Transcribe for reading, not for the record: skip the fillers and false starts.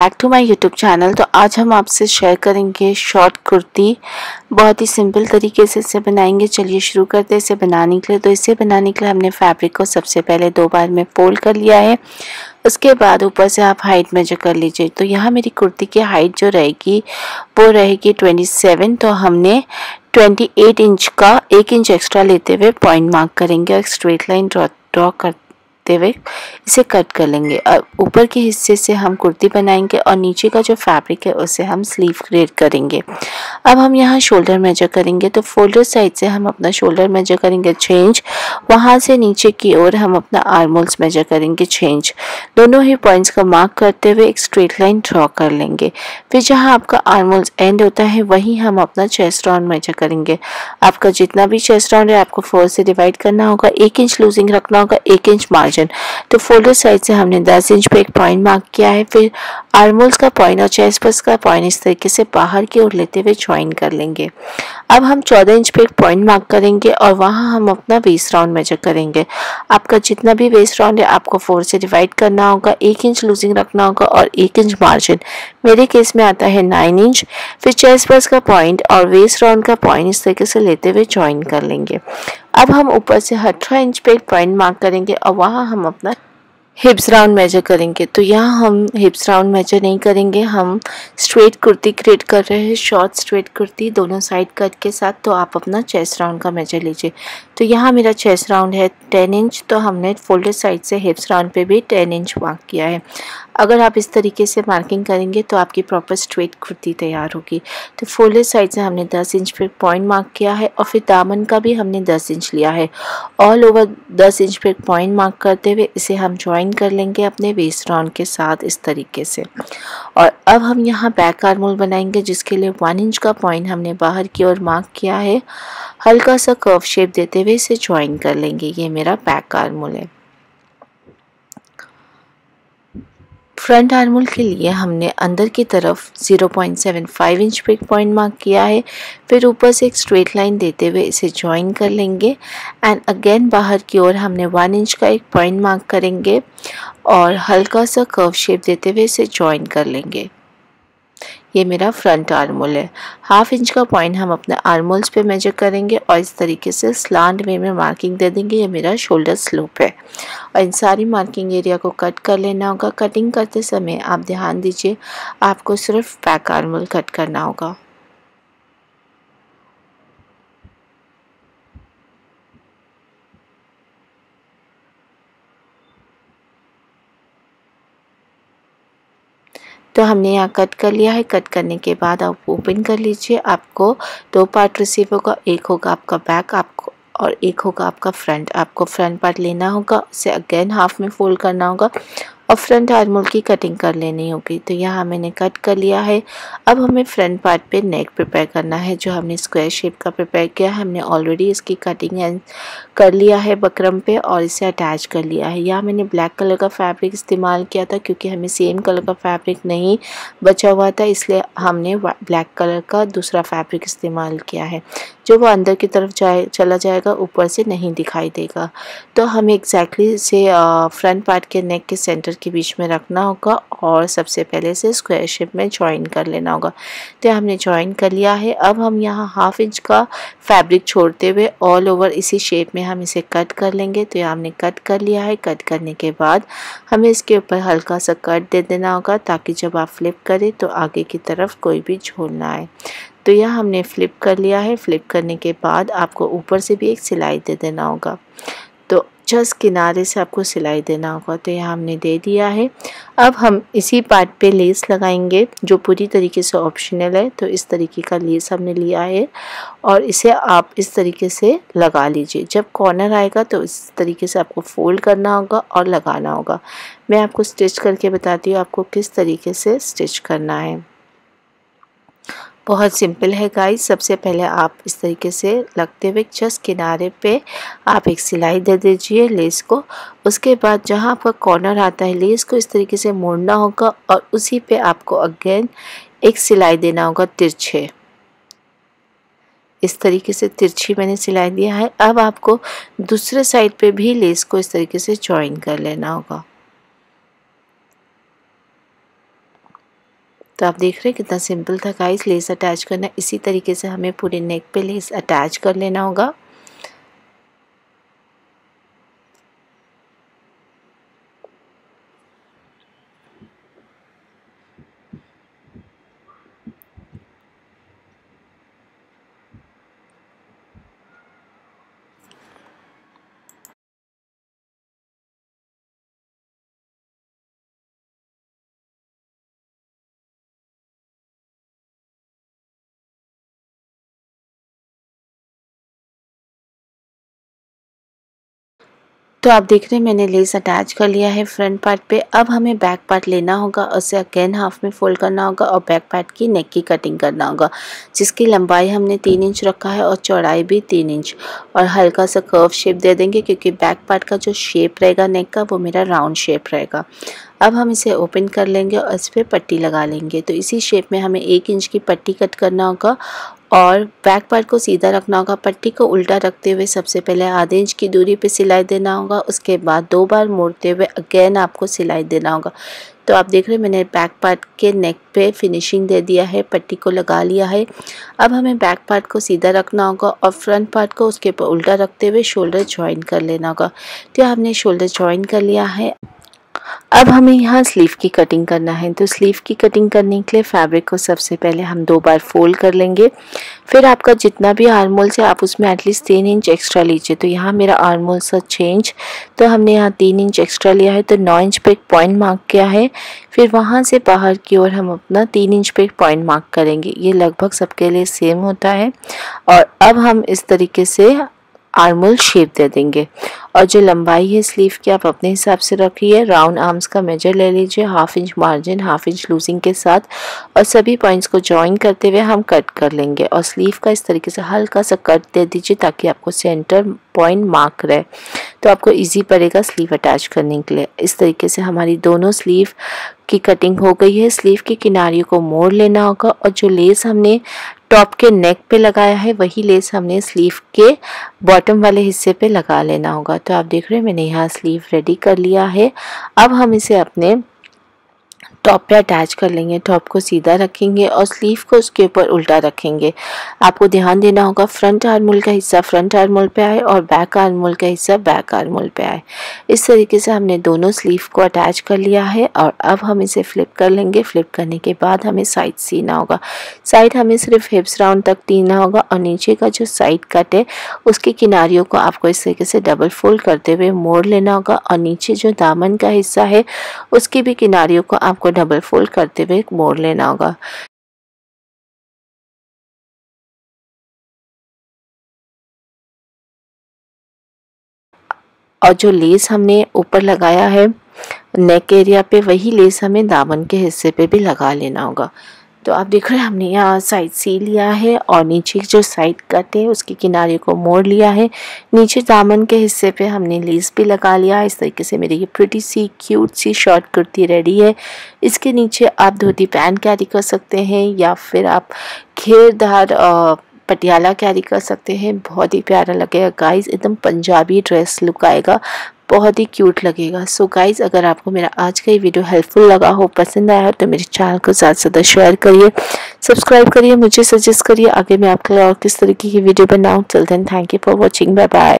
Back to my YouTube channel. तो आज हम आपसे शेयर करेंगे शॉर्ट कुर्ती। बहुत ही सिंपल तरीके से इसे बनाएंगे। चलिए शुरू करते हैं इसे बनाने के लिए। तो इसे बनाने के लिए हमने फैब्रिक को सबसे पहले 2 बार में फोल्ड कर लिया है। उसके बाद ऊपर से आप हाइट मेजर कर लीजिए। तो यहाँ मेरी कुर्ती की हाइट जो रहेगी वो रहेगी 27। तो हमने 28 इंच का 1 इंच एक्स्ट्रा लेते हुए पॉइंट मार्क करेंगे और स्ट्रेट लाइन ड्रॉ करते हुए इसे कट कर लेंगे। अब ऊपर के हिस्से से हम कुर्ती बनाएंगे और नीचे का जो फैब्रिक है उसे हम स्लीव क्रिएट करेंगे। अब हम यहाँ शोल्डर मेजर करेंगे। तो फोल्डर साइड से हम अपना शोल्डर मेजर करेंगे 6 इंच। वहाँ से नीचे की ओर हम अपना आर्म होल्स मेजर करेंगे 6 इंच। दोनों ही पॉइंट्स को मार्क करते हुए एक स्ट्रेट लाइन ड्रॉ कर लेंगे। फिर जहाँ आपका आर्म होल्स एंड होता है वहीं हम अपना चेस्ट राउंड मेजर करेंगे। आपका जितना भी चेस्ट राउंड है आपको 4 से डिवाइड करना होगा। 1 इंच लूजिंग रखना होगा, 1 इंच मार्जिन। तो फोल्डर साइड से हमने 10 इंच पे एक पॉइंट मार्क किया है। फिर आर्म होल्स का पॉइंट और चेस्ट बस का पॉइंट इस तरीके से बाहर की ओर लेते हुए ज्वाइन कर लेंगे। अब हम 14 इंच पे एक पॉइंट मार्क करेंगे और वहाँ हम अपना वेस्ट राउंड मेजर करेंगे। आपका जितना भी वेस्ट राउंड है आपको 4 से डिवाइड करना होगा। 1 इंच लूजिंग रखना होगा और 1 इंच मार्जिन। मेरे केस में आता है 9 इंच। फिर चेस्ट बस का पॉइंट और वेस्ट राउंड का पॉइंट इस तरीके से लेते हुए ज्वाइन कर लेंगे। अब हम ऊपर से 18 इंच पे एक पॉइंट मार्क करेंगे और वहाँ हम अपना हिप्स राउंड मेजर करेंगे। तो यहाँ हम हिप्स राउंड मेजर नहीं करेंगे, हम स्ट्रेट कुर्ती क्रिएट कर रहे हैं, शॉर्ट स्ट्रेट कुर्ती दोनों साइड कट के साथ। तो आप अपना चेस्ट राउंड का मेजर लीजिए। तो यहाँ मेरा चेस्ट राउंड है 10 इंच। तो हमने फोल्डर साइड से हिप्स राउंड पे भी 10 इंच मार्क किया है। अगर आप इस तरीके से मार्किंग करेंगे तो आपकी प्रॉपर स्ट्रेट कुर्ती तैयार होगी। तो फोल्डर साइड से हमने 10 इंच पे पॉइंट मार्क किया है और फिर दामन का भी हमने 10 इंच लिया है। ऑल ओवर 10 इंच पे पॉइंट मार्क करते हुए इसे हम ज्वाइन कर लेंगे अपने वेस्ट राउंड के साथ इस तरीके से। और अब हम यहाँ बैक आर्म होल बनाएंगे, जिसके लिए 1 इंच का पॉइंट हमने बाहर की ओर मार्क किया है। हल्का सा कर्व शेप देते हुए इसे ज्वाइन कर लेंगे। ये मेरा बैक आर्म होल है। फ्रंट आर्म होल के लिए हमने अंदर की तरफ 0.75 इंच पे एक पॉइंट मार्क किया है। फिर ऊपर से एक स्ट्रेट लाइन देते हुए इसे ज्वाइन कर लेंगे एंड अगेन बाहर की ओर हमने 1 इंच का एक पॉइंट मार्क करेंगे और हल्का सा कर्व शेप देते हुए इसे ज्वाइन कर लेंगे। ये मेरा फ्रंट आर्म होल है। 1/2 इंच का पॉइंट हम अपने आर्म होल्स पे मेजर करेंगे और इस तरीके से स्लांट वे में मार्किंग दे देंगे। ये मेरा शोल्डर स्लोप है और इन सारी मार्किंग एरिया को कट कर लेना होगा। कटिंग करते समय आप ध्यान दीजिए, आपको सिर्फ बैक आर्म होल कट करना होगा। तो हमने यहाँ कट कर लिया है। कट करने के बाद आप ओपन कर लीजिए। आपको 2 पार्ट रिसीव होगा, एक होगा आपका बैक आपको और एक होगा आपका फ्रंट। आपको फ्रंट पार्ट लेना होगा, उसे अगेन हाफ में फोल्ड करना होगा और फ्रंट आर्म होल की कटिंग कर लेनी होगी। तो यहाँ मैंने कट कर लिया है। अब हमें फ्रंट पार्ट पे नेक प्रिपेयर करना है, जो हमने स्क्वायर शेप का प्रिपेयर किया है। हमने ऑलरेडी इसकी कटिंग एंड कर लिया है बकरम पे और इसे अटैच कर लिया है। यहाँ मैंने ब्लैक कलर का फैब्रिक इस्तेमाल किया था क्योंकि हमें सेम कलर का फैब्रिक नहीं बचा हुआ था, इसलिए हमने ब्लैक कलर का दूसरा फैब्रिक इस्तेमाल किया है, जो वो अंदर की तरफ चला जाएगा, ऊपर से नहीं दिखाई देगा। तो हमें एग्जैक्टली इसे फ्रंट पार्ट के नेक के सेंटर के बीच में रखना होगा और सबसे पहले से स्क्वायर शेप में ज्वाइन कर लेना होगा। तो हमने ज्वाइन कर लिया है। अब हम यहाँ 1/2 इंच का फैब्रिक छोड़ते हुए ऑल ओवर इसी शेप में हम इसे कट कर लेंगे। तो यहाँ हमने कट कर लिया है। कट करने के बाद हमें इसके ऊपर हल्का सा कट दे देना होगा ताकि जब आप फ्लिप करें तो आगे की तरफ कोई भी झोल ना आए। तो यह हमने फ्लिप कर लिया है। फ्लिप करने के बाद आपको ऊपर से भी एक सिलाई दे देना होगा। तो जस्ट किनारे से आपको सिलाई देना होगा। तो यहाँ हमने दे दिया है। अब हम इसी पार्ट पे लेस लगाएंगे, जो पूरी तरीके से ऑप्शनल है। तो इस तरीके का लेस हमने लिया है और इसे आप इस तरीके से लगा लीजिए। जब कॉर्नर आएगा तो इस तरीके से आपको फोल्ड करना होगा और लगाना होगा। मैं आपको स्टिच करके बताती हूँ आपको किस तरीके से स्टिच करना है। बहुत सिंपल है गाइस। सबसे पहले आप इस तरीके से लगते हुए जस्ट किनारे पे आप एक सिलाई दे दीजिए लेस को। उसके बाद जहाँ आपका कॉर्नर आता है लेस को इस तरीके से मोड़ना होगा और उसी पे आपको अगेन एक सिलाई देना होगा तिरछे। इस तरीके से तिरछी मैंने सिलाई दिया है। अब आपको दूसरे साइड पे भी लेस को इस तरीके से ज्वाइन कर लेना होगा। तो आप देख रहे हैं कितना सिंपल था गाइस लेस अटैच करना। इसी तरीके से हमें पूरे नेक पे लेस अटैच कर लेना होगा। तो आप देख रहे हैं मैंने लेस अटैच कर लिया है फ्रंट पार्ट पे। अब हमें बैक पार्ट लेना होगा और उसे अगेन हाफ में फोल्ड करना होगा और बैक पार्ट की नेक की कटिंग करना होगा, जिसकी लंबाई हमने 3 इंच रखा है और चौड़ाई भी 3 इंच, और हल्का सा कर्व शेप दे देंगे क्योंकि बैक पार्ट का जो शेप रहेगा नेक का वो मेरा राउंड शेप रहेगा। अब हम इसे ओपन कर लेंगे और इस पर पट्टी लगा लेंगे। तो इसी शेप में हमें 1 इंच की पट्टी कट करना होगा और बैक पार्ट को सीधा रखना होगा। पट्टी को उल्टा रखते हुए सबसे पहले आधे इंच की दूरी पे सिलाई देना होगा, उसके बाद 2 बार मोड़ते हुए अगेन आपको सिलाई देना होगा। तो आप देख रहे हैं मैंने बैक पार्ट के नेक पे फिनिशिंग दे दिया है, पट्टी को लगा लिया है। अब हमें बैक पार्ट को सीधा रखना होगा और फ्रंट पार्ट को उसके ऊपर उल्टा रखते हुए शोल्डर ज्वाइन कर लेना होगा। तो हमने शोल्डर ज्वाइन कर लिया है। अब हमें यहाँ स्लीव की कटिंग करना है। तो स्लीव की कटिंग करने के लिए फैब्रिक को सबसे पहले हम 2 बार फोल्ड कर लेंगे। फिर आपका जितना भी आर्म होल है आप उसमें एटलीस्ट 3 इंच एक्स्ट्रा लीजिए। तो यहाँ मेरा आर्म होल सा चेंज, तो हमने यहाँ 3 इंच एक्स्ट्रा लिया है, तो 9 इंच पे एक पॉइंट मार्क किया है। फिर वहाँ से बाहर की ओर हम अपना 3 इंच पे एक पॉइंट मार्क करेंगे। ये लगभग सबके लिए सेम होता है। और अब हम इस तरीके से आर्म होल शेप दे देंगे। और जो लंबाई है स्लीव की आप अपने हिसाब से रखिए। राउंड आर्म्स का मेजर ले लीजिए, 1/2 इंच मार्जिन 1/2 इंच लूजिंग के साथ, और सभी पॉइंट्स को जॉइन करते हुए हम कट कर लेंगे। और स्लीव का इस तरीके से हल्का सा कट दे दीजिए ताकि आपको सेंटर पॉइंट मार्क रहे, तो आपको इजी पड़ेगा स्लीव अटैच करने के लिए। इस तरीके से हमारी दोनों स्लीव की कटिंग हो गई है। स्लीव की किनारियों को मोड़ लेना होगा और जो लेस हमने टॉप के नेक पे लगाया है वही लेस हमने स्लीव के बॉटम वाले हिस्से पे लगा लेना होगा। तो आप देख रहे हैं मैंने यहाँ स्लीव रेडी कर लिया है। अब हम इसे अपने टॉप पे अटैच कर लेंगे। टॉप को सीधा रखेंगे और स्लीव को उसके ऊपर उल्टा रखेंगे। आपको ध्यान देना होगा फ्रंट आर्म होल का हिस्सा फ्रंट आर्म होल पे आए और बैक आर्म होल का हिस्सा बैक आर्म होल पे आए। इस तरीके से हमने दोनों स्लीव को अटैच कर लिया है। और अब हम इसे फ्लिप कर लेंगे। फ्लिप करने के बाद हमें साइड सीना होगा। साइड हमें सिर्फ हिप्स राउंड तक सीना होगा और नीचे का जो साइड कट है उसकी किनारियों को आपको इस तरीके से डबल फोल्ड करते हुए मोड़ लेना होगा। और नीचे जो दामन का हिस्सा है उसकी भी किनारियों को आपको डबल फोल्ड करते हुए मोड़ लेना होगा। और जो लेस हमने ऊपर लगाया है नेक एरिया पे वही लेस हमें दामन के हिस्से पे भी लगा लेना होगा। तो आप देख रहे हैं हमने यहाँ साइड सी लिया है और नीचे जो साइड कट है उसकी किनारे को मोड़ लिया है। नीचे दामन के हिस्से पे हमने लेस भी लगा लिया है। इस तरीके से मेरी ये प्रिटी सी क्यूट सी शॉर्ट कुर्ती रेडी है। इसके नीचे आप धोती पैंट कैरी कर सकते हैं या फिर आप घेरदार पटियाला कैरी कर सकते हैं। बहुत ही प्यारा लगेगा गाइस, एकदम पंजाबी ड्रेस लुक आएगा, बहुत ही क्यूट लगेगा। सो गाइज अगर आपको मेरा आज का ये वीडियो हेल्पफुल लगा हो, पसंद आया हो, तो मेरे चैनल को ज़्यादा से ज़्यादा शेयर करिए, सब्सक्राइब करिए, मुझे सजेस्ट करिए आगे मैं आपके लिए और किस तरीके की वीडियो बनाऊँ। Till then thank you for watching, bye bye.